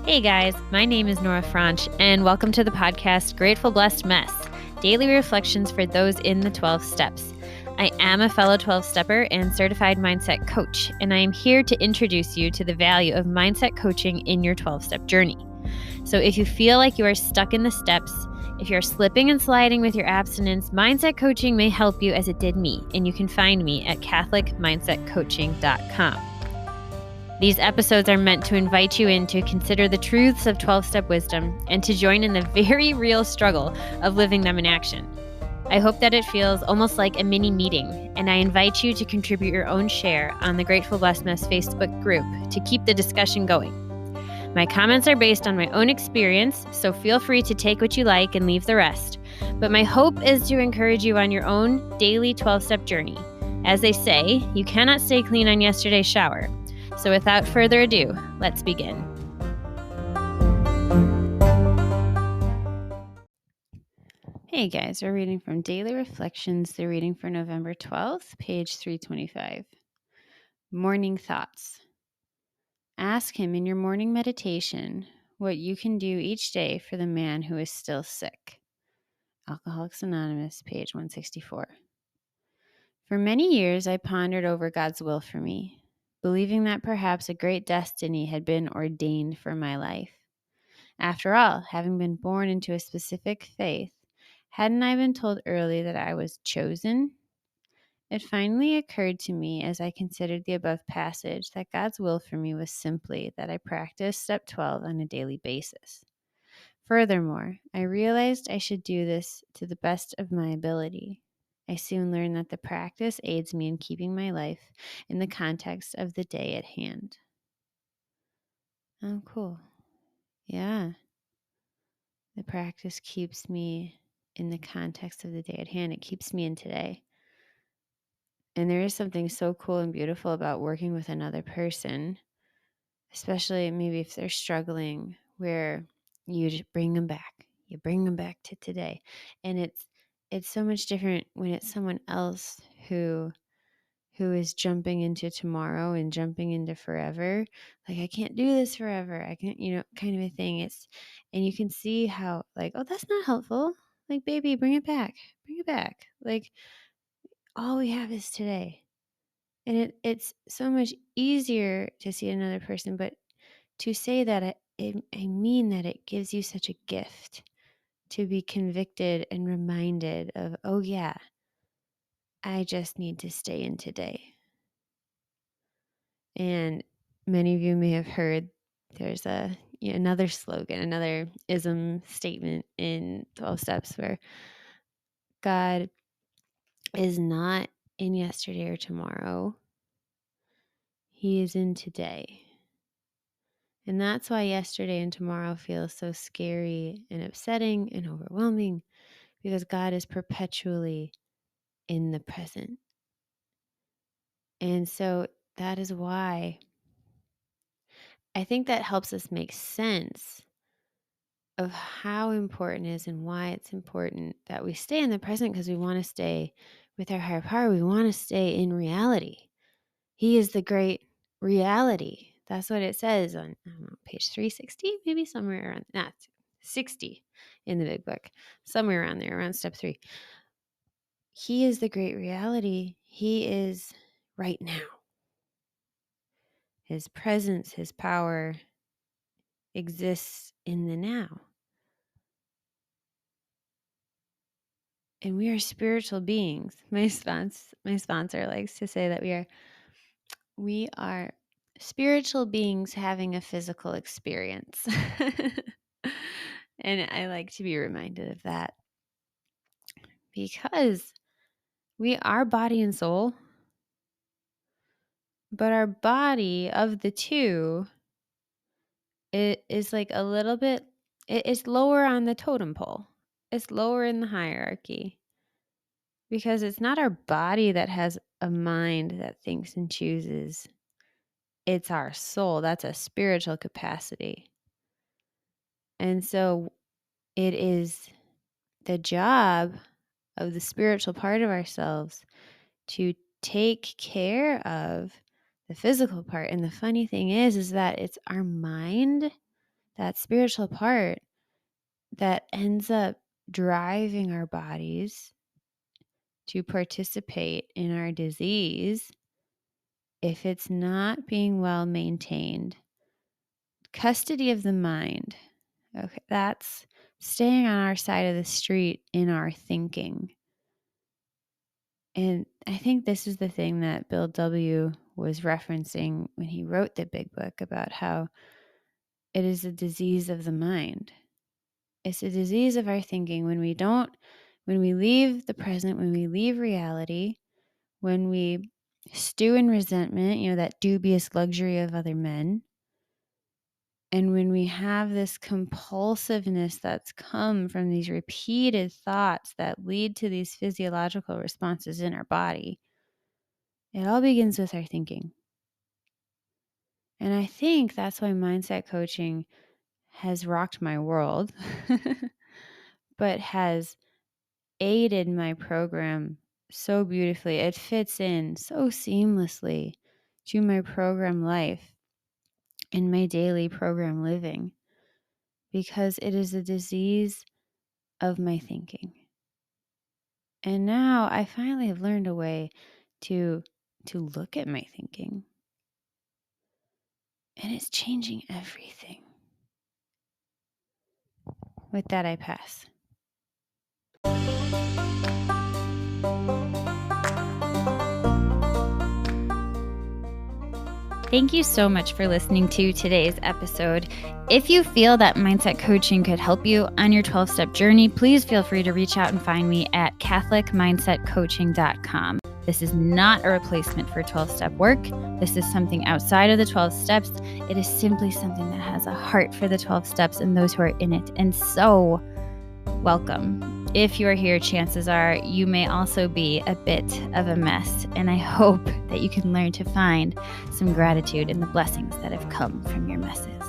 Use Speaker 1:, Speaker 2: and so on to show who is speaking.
Speaker 1: Hey guys, my name is Nora Franche, and welcome to the podcast Grateful Blessed Mess, daily reflections for those in the 12 steps. I am a fellow 12-stepper and certified mindset coach, and I am here to introduce you to the value of mindset coaching in your 12-step journey. So if you feel like you are stuck in the steps, if you're slipping and sliding with your abstinence, mindset coaching may help you as it did me, and you can find me at catholicmindsetcoaching.com. These episodes are meant to invite you in to consider the truths of 12-step wisdom and to join in the very real struggle of living them in action. I hope that it feels almost like a mini meeting, and I invite you to contribute your own share on the Grateful Blessedness Facebook group to keep the discussion going. My comments are based on my own experience, so feel free to take what you like and leave the rest. But my hope is to encourage you on your own daily 12-step journey. As they say, you cannot stay clean on yesterday's shower. So without further ado, let's begin. Hey guys, we're reading from Daily Reflections, the reading for November 12th, page 325. Morning Thoughts. Ask him in your morning meditation what you can do each day for the man who is still sick. Alcoholics Anonymous, page 164. For many years, I pondered over God's will for me, believing that perhaps a great destiny had been ordained for my life. After all, having been born into a specific faith, hadn't I been told early that I was chosen? It finally occurred to me as I considered the above passage that God's will for me was simply that I practice step 12 on a daily basis. Furthermore, I realized I should do this to the best of my ability. I soon learned that the practice aids me in keeping my life in the context of the day at hand. Oh, cool. Yeah. The practice keeps me in the context of the day at hand. It keeps me in today. And there is something so cool and beautiful about working with another person, especially maybe if they're struggling, where you just bring them back. You bring them back to today. And it's so much different when it's someone else who is jumping into tomorrow and jumping into forever. Like, I can't do this forever. I can't, kind of a thing. And you can see how, like, oh, that's not helpful. Like, baby, bring it back. Bring it back. Like, all we have is today. And it's so much easier to see another person, but to say that, I mean that it gives you such a gift to be convicted and reminded of, oh yeah, I just need to stay in today. And many of you may have heard there's another slogan, another ism statement in 12 Steps where God is not in yesterday or tomorrow. He is in today. And that's why yesterday and tomorrow feel so scary and upsetting and overwhelming, because God is perpetually in the present. And so that is why I think that helps us make sense of how important it is and why it's important that we stay in the present, because we want to stay with our higher power. We want to stay in reality. He is the great reality. That's what it says on, I don't know, page 360, maybe somewhere around, 60 in the big book, somewhere around there, around step 3. He is the great reality. He is right now. His presence, his power exists in the now. And we are spiritual beings. My sponsor likes to say that we are spiritual beings having a physical experience. And I like to be reminded of that, because we are body and soul, but our body, of the two, it is like a little bit, it's lower on the totem pole. It's lower in the hierarchy, because it's not our body that has a mind that thinks and chooses. It's our soul. That's a spiritual capacity. And so it is the job of the spiritual part of ourselves to take care of the physical part. And the funny thing is that it's our mind that spiritual part that ends up driving our bodies to participate in our disease, if it's not being well maintained. Custody of the mind. Okay, that's staying on our side of the street in our thinking. And I think this is the thing that Bill W. was referencing when he wrote the big book about how it is a disease of the mind. It's a disease of our thinking when we leave the present, when we leave reality, when we stew in resentment, that dubious luxury of other men. And when we have this compulsiveness that's come from these repeated thoughts that lead to these physiological responses in our body, it all begins with our thinking. And I think that's why mindset coaching has rocked my world, but has aided my program so beautifully. It fits in so seamlessly to my program life and my daily program living, because it is a disease of my thinking. And now I finally have learned a way to look at my thinking. And it's changing everything. With that, I pass. Thank you so much for listening to today's episode. If you feel that mindset coaching could help you on your 12-step journey, please feel free to reach out and find me at catholicmindsetcoaching.com. This is not a replacement for 12-step work. This is something outside of the 12 steps. It is simply something that has a heart for the 12 steps and those who are in it. And so, welcome. If you are here, chances are you may also be a bit of a mess. And I hope that you can learn to find some gratitude in the blessings that have come from your messes.